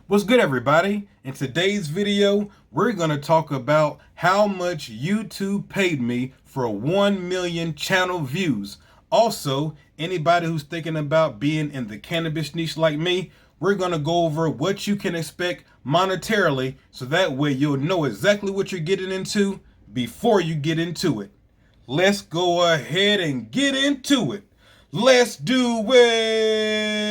What's good, everybody? In today's video, we're going to talk about how much YouTube paid me for 1 million channel views. Also, anybody who's thinking about being in the cannabis niche like me, we're going to go over what you can expect monetarily, so that way you'll know exactly what you're getting into before you get into it. Let's go ahead and get into it. Let's do it.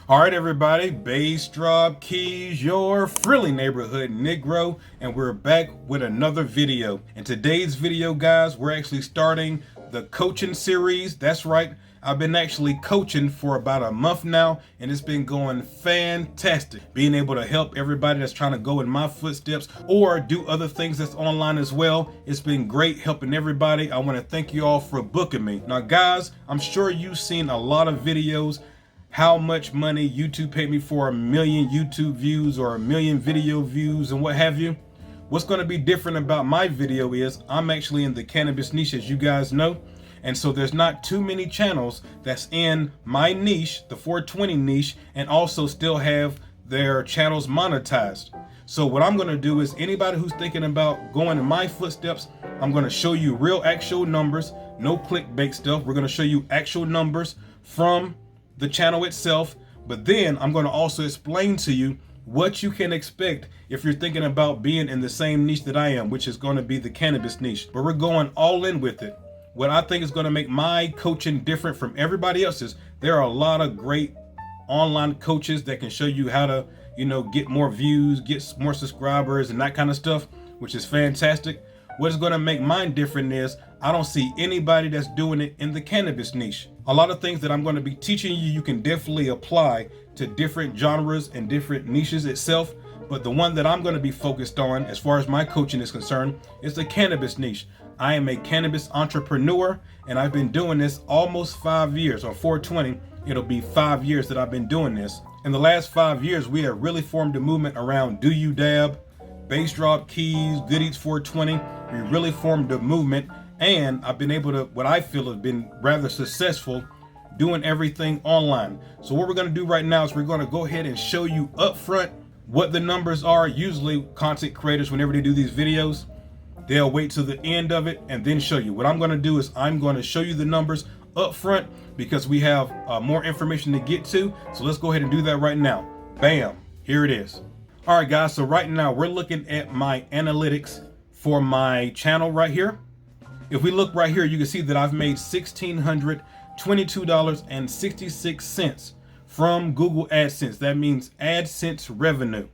All right, everybody, bass drop keys, your friendly neighborhood Negro, and we're back with another video. In today's video, guys, we're actually starting the coaching series. That's right, I've been actually coaching for about a month now, and it's been going fantastic. Being able to help everybody that's trying to go in my footsteps or do other things that's online as well. It's been great helping everybody. I want to thank you all for booking me. Now, guys, I'm sure you've seen a lot of videos how much money YouTube paid me for 1 million YouTube views or 1 million video views and what have you. What's going to be different about my video is I'm actually in the cannabis niche, as you guys know. And so there's not too many channels that's in my niche, the 420 niche, and also still have their channels monetized. So what I'm going to do is anybody who's thinking about going in my footsteps, I'm going to show you real actual numbers, no clickbait stuff. We're going to show you actual numbers from the channel itself, but then I'm going to also explain to you what you can expect if you're thinking about being in the same niche that I am, which is going to be the cannabis niche. But we're going all in with it. What I think is going to make my coaching different from everybody else's, there are a lot of great online coaches that can show you how to, get more views, get more subscribers and that kind of stuff, which is fantastic. What is going to make mine different is I don't see anybody that's doing it in the cannabis niche. A lot of things that I'm going to be teaching you, you can definitely apply to different genres and different niches itself. But the one that I'm going to be focused on as far as my coaching is concerned is the cannabis niche. I am a cannabis entrepreneur, and I've been doing this almost 5 years. On 420, it'll be 5 years that I've been doing this. In the last 5 years, we have really formed a movement around Do You Dab, Bass Drop Keys, Good Eats 420. We really formed a movement, and I've been able to, what I feel has been rather successful, doing everything online. So what we're going to do right now is we're going to go ahead and show you up front what the numbers are. Usually content creators, whenever they do these videos, they'll wait till the end of it and then show you. What I'm going to do is I'm going to show you the numbers up front because we have more information to get to. So let's go ahead and do that right now. Bam, here it is. All right, guys, so right now we're looking at my analytics for my channel right here. If we look right here, you can see that I've made $1,622.66 from Google AdSense. That means AdSense revenue.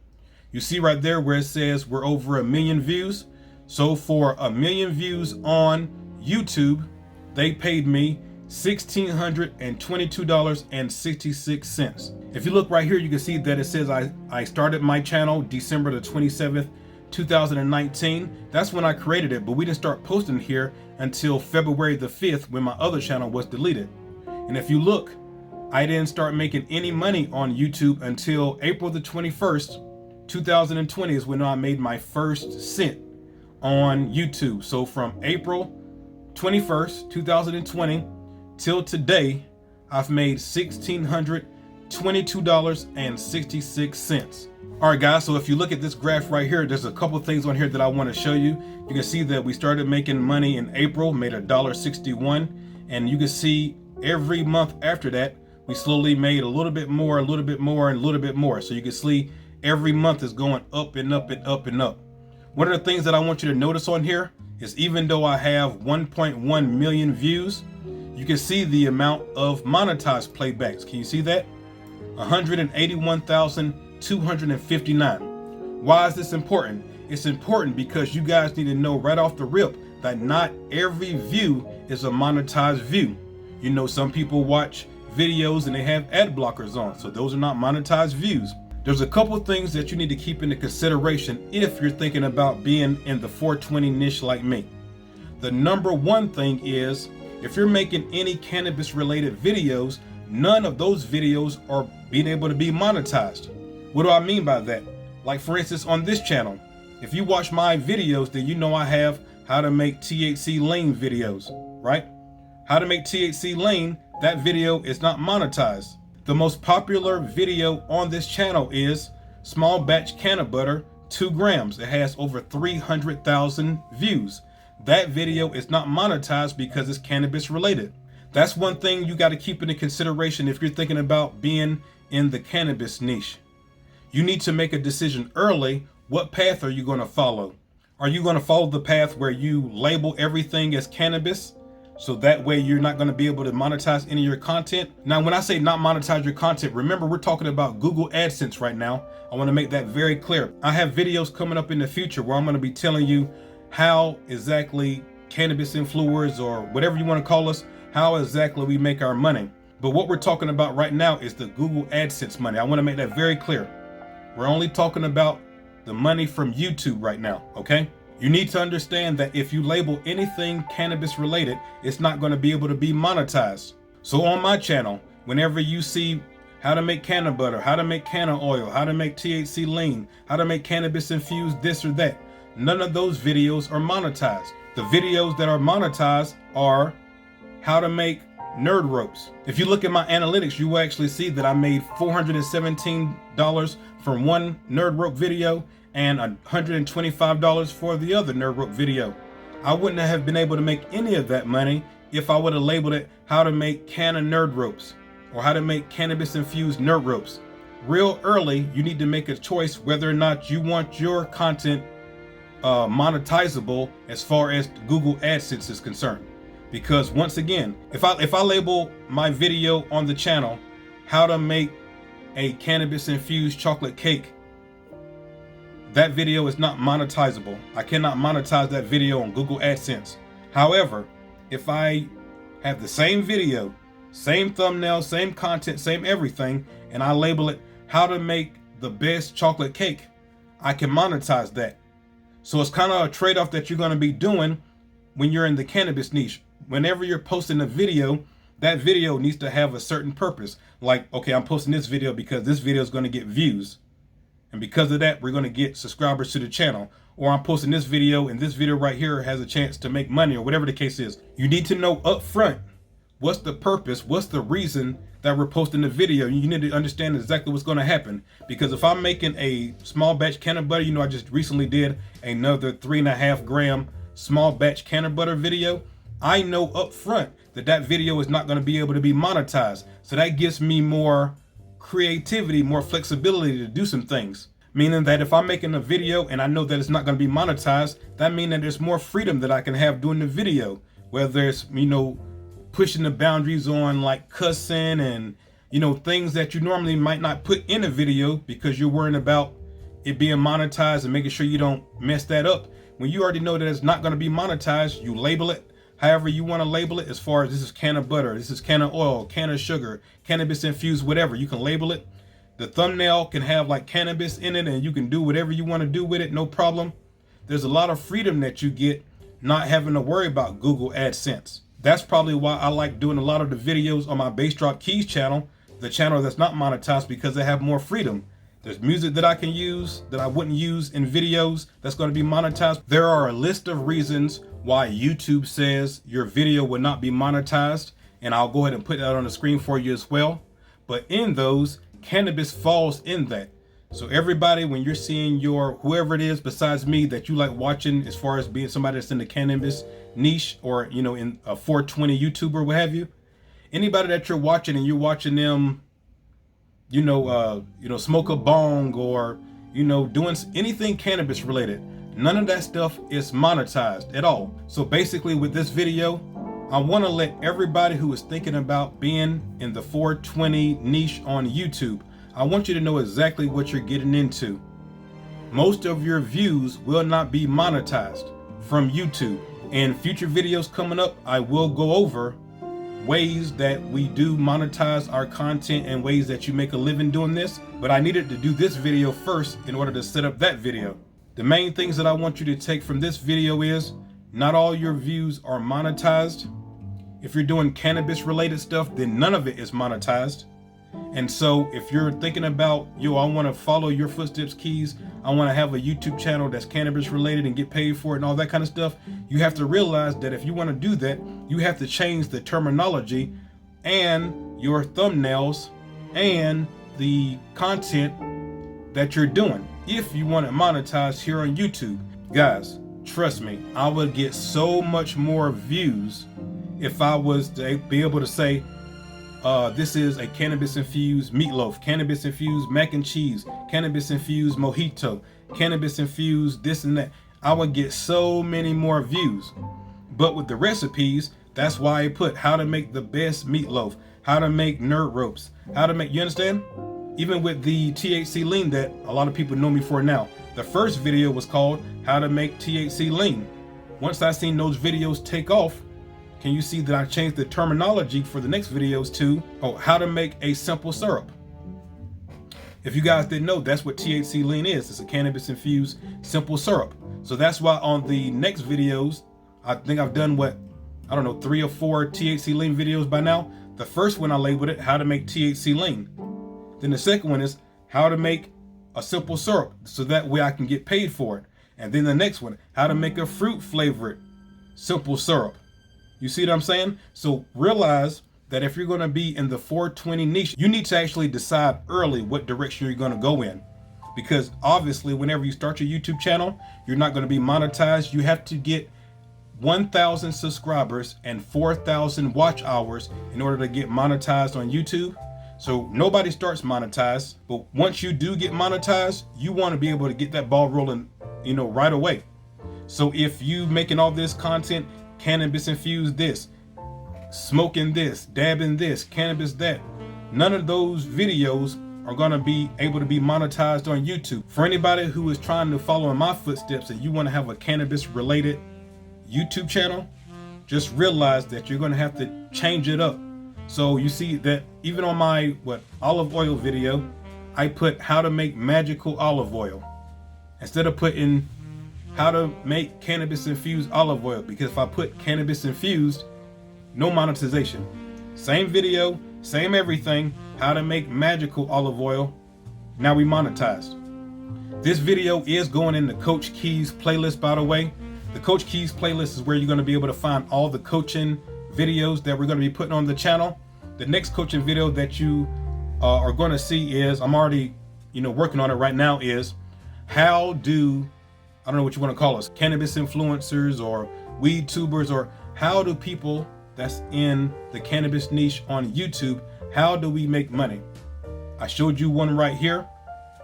You see right there where it says we're over 1 million views. So for 1 million views on YouTube, they paid me $1,622.66. If you look right here, you can see that it says I started my channel December the 27th, 2019. That's when I created it, but we didn't start posting here until February the 5th when my other channel was deleted. And if you look, I didn't start making any money on YouTube until April the 21st, 2020 is when I made my first cent on YouTube. So from April 21st, 2020 till today, I've made $1,622.66. All right, guys, so if you look at this graph right here, there's a couple things on here that I want to show you. You can see that we started making money in April, made $1.61, and you can see every month after that, we slowly made a little bit more, a little bit more, and a little bit more. So you can see every month is going up and up and up and up. One of the things that I want you to notice on here is even though I have 1.1 million views, you can see the amount of monetized playbacks. Can you see that? 181,259. Why is this important? It's important because you guys need to know right off the rip that not every view is a monetized view. You know, some people watch videos and they have ad blockers on, so those are not monetized views. There's a couple things that you need to keep into consideration if you're thinking about being in the 420 niche like me. The number one thing is if you're making any cannabis related videos, none of those videos are being able to be monetized. What do I mean by that? Like for instance, on this channel, If you watch my videos, then you know I have how to make THC lean videos, right? How to make THC lean, that video is not monetized. The most popular video on this channel is small batch canna butter, 2 grams. It has over 300,000 views. That video is not monetized because it's cannabis related. That's one thing you got to keep into consideration if you're thinking about being in the cannabis niche. You need to make a decision early. What path are you going to follow? Are you going to follow the path where you label everything as cannabis? So that way you're not going to be able to monetize any of your content. Now, when I say not monetize your content, remember we're talking about Google AdSense right now. I want to make that very clear. I have videos coming up in the future where I'm going to be telling you how exactly cannabis influencers, or whatever you want to call us, how exactly we make our money. But what we're talking about right now is the Google AdSense money. I want to make that very clear. We're only talking about the money from YouTube right now, okay? You need to understand that if you label anything cannabis related, it's not going to be able to be monetized. So on my channel, whenever you see how to make canna butter, how to make canna oil, how to make THC lean, how to make cannabis infused this or that, none of those videos are monetized. The videos that are monetized are how to make nerd ropes. If you look at my analytics, you will actually see that I made $417 from one nerd rope video and $125 for the other nerd rope video. I wouldn't have been able to make any of that money if I would have labeled it how to make canna nerd ropes or how to make cannabis infused nerd ropes. Real early, you need to make a choice whether or not you want your content monetizable as far as Google AdSense is concerned. Because once again, if I label my video on the channel how to make a cannabis infused chocolate cake, that video is not monetizable. I cannot monetize that video on Google AdSense. However, if I have the same video, same thumbnail, same content, same everything, and I label it how to make the best chocolate cake, I can monetize that. So it's kind of a trade-off that you're going to be doing when you're in the cannabis niche. Whenever you're posting a video, that video needs to have a certain purpose. Like, okay, I'm posting this video because this video is going to get views. And because of that, we're going to get subscribers to the channel. Or I'm posting this video and this video right here has a chance to make money, or whatever the case is. You need to know up front what's the purpose, what's the reason that we're posting the video. You need to understand exactly what's going to happen. Because if I'm making a small batch canna butter, I just recently did another 3.5 gram small batch canna butter video. I know up front that that video is not going to be able to be monetized. So that gives me more creativity, more flexibility to do some things. Meaning that if I'm making a video and I know that it's not going to be monetized, that means that there's more freedom that I can have doing the video. Whether it's, pushing the boundaries on like cussing and, things that you normally might not put in a video because you're worrying about it being monetized and making sure you don't mess that up. When you already know that it's not going to be monetized, you label it however you want to label it, as far as this is canna butter, this is canna oil, canna sugar, cannabis infused, whatever. You can label it. The thumbnail can have like cannabis in it and you can do whatever you want to do with it, no problem. There's a lot of freedom that you get not having to worry about Google AdSense. That's probably why I like doing a lot of the videos on my Bass Drop Keys channel, the channel that's not monetized, because they have more freedom. There's music that I can use that I wouldn't use in videos that's going to be monetized. There are a list of reasons why YouTube says your video will not be monetized, and I'll go ahead and put that on the screen for you as well. But in those, cannabis falls in that. So everybody, when you're seeing your whoever it is besides me that you like watching, as far as being somebody that's in the cannabis niche, or in a 420 YouTuber, what have you, anybody that you're watching and you're watching them smoke a bong or, doing anything cannabis related, none of that stuff is monetized at all. So basically with this video, I want to let everybody who is thinking about being in the 420 niche on YouTube, I want you to know exactly what you're getting into. Most of your views will not be monetized from YouTube. In future videos coming up, I will go over ways that we do monetize our content and ways that you make a living doing this, but I needed to do this video first in order to set up that video. The main things that I want you to take from this video is not all your views are monetized. If you're doing cannabis related stuff, then none of it is monetized. And so if you're thinking about, yo, I want to follow your footsteps, Keys, I want to have a YouTube channel that's cannabis related and get paid for it and all that kind of stuff, you have to realize that if you want to do that, you have to change the terminology and your thumbnails and the content that you're doing if you want to monetize here on YouTube. Guys, trust me, I would get so much more views if I was to be able to say, this is a cannabis infused meatloaf, cannabis infused mac and cheese, cannabis infused mojito, cannabis infused this and that. I would get so many more views. But with the recipes, that's why I put how to make the best meatloaf, how to make nerd ropes, how to make, you understand? Even with the THC lean that a lot of people know me for now. The first video was called how to make THC lean. Once I seen those videos take off, can you see that I changed the terminology for the next videos to, how to make a simple syrup. If you guys didn't know, that's what THC lean is. It's a cannabis infused simple syrup. So that's why on the next videos, I think I've done 3 or 4 THC lean videos by now. The first one I labeled it, how to make THC lean. Then the second one is how to make a simple syrup, so that way I can get paid for it. And then the next one, how to make a fruit flavored simple syrup. You see what I'm saying? So realize that if you're going to be in the 420 niche, you need to actually decide early what direction you're going to go in. Because obviously, whenever you start your YouTube channel, you're not going to be monetized. You have to get 1,000 subscribers and 4,000 watch hours in order to get monetized on YouTube. So nobody starts monetized, but once you do get monetized, you want to be able to get that ball rolling, right away. So if you making all this content, cannabis infused this, smoking this, dabbing this, cannabis that, none of those videos are going to be able to be monetized on YouTube. For anybody who is trying to follow in my footsteps and you want to have a cannabis related YouTube channel, just realize that you're going to have to change it up. So you see that even on my olive oil video, I put how to make magical olive oil instead of putting how to make cannabis infused olive oil, because if I put cannabis infused, no monetization. Same video, same everything, how to make magical olive oil, now we monetized. This video is going in the Coach Keys playlist, by the way. The Coach Keys playlist is where you're going to be able to find all the coaching videos that we're going to be putting on the channel. The next coaching video that you are going to see is, I'm already working on it right now, is how do, I don't know what you want to call us, cannabis influencers or weed tubers, or how do people that's in the cannabis niche on YouTube, how do we make money? I showed you one right here.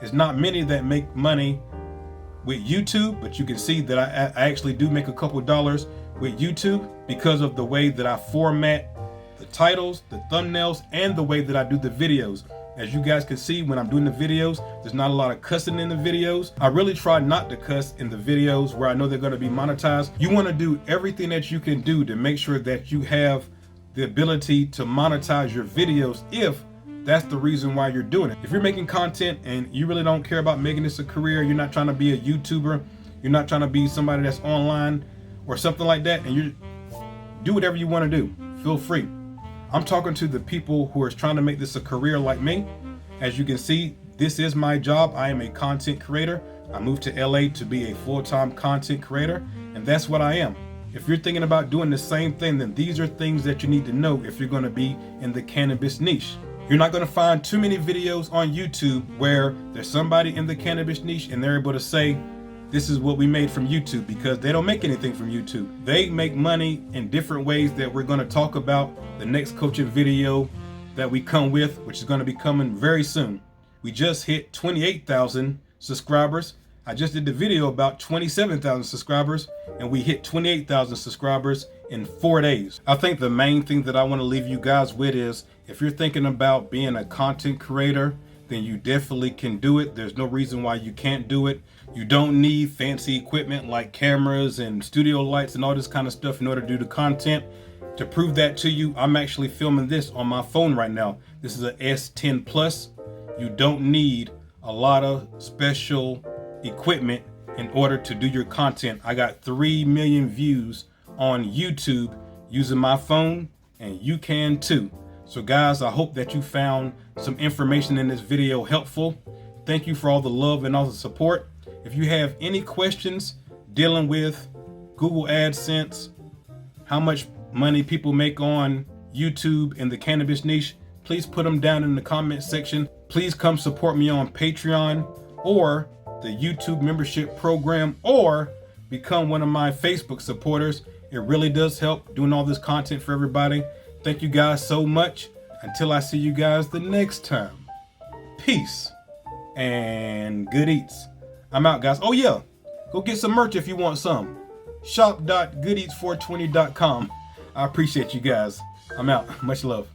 It's not many that make money with YouTube, but you can see that I actually do make a couple dollars with YouTube because of the way that I format the titles, the thumbnails, and the way that I do the videos. As you guys can see, when I'm doing the videos, there's not a lot of cussing in the videos. I really try not to cuss in the videos where I know they're going to be monetized. You want to do everything that you can do to make sure that you have the ability to monetize your videos, if that's the reason why you're doing it. If you're making content and you really don't care about making this a career, you're not trying to be a YouTuber, you're not trying to be somebody that's online or something like that, and you do whatever you want to do, feel free. I'm talking to the people who are trying to make this a career like me. As you can see, this is my job. I am a content creator. I moved to LA to be a full-time content creator, and that's what I am. If you're thinking about doing the same thing, then these are things that you need to know if you're going to be in the cannabis niche. You're not going to find too many videos on YouTube where there's somebody in the cannabis niche and they're able to say, this is what we made from YouTube, because they don't make anything from YouTube. They make money in different ways that we're going to talk about the next coaching video that we come with, which is going to be coming very soon. We just hit 28,000 subscribers. I just did the video about 27,000 subscribers, and we hit 28,000 subscribers in 4 days. I think the main thing that I want to leave you guys with is, if you're thinking about being a content creator, then you definitely can do it. There's no reason why you can't do it. You don't need fancy equipment like cameras and studio lights and all this kind of stuff in order to do the content. To prove that to you, I'm actually filming this on my phone right now. This is a S10 Plus. You don't need a lot of special equipment in order to do your content. I got 3 million views on YouTube using my phone, and you can too. So guys, I hope that you found some information in this video helpful. Thank you for all the love and all the support. If you have any questions dealing with Google AdSense, how much money people make on YouTube in the cannabis niche, please put them down in the comment section. Please come support me on Patreon or the YouTube membership program, or become one of my Facebook supporters. It really does help doing all this content for everybody. Thank you guys so much. Until I see you guys the next time. Peace and good eats. I'm out, guys. Oh yeah, go get some merch if you want some. Shop.goodeats420.com. I appreciate you guys. I'm out. Much love.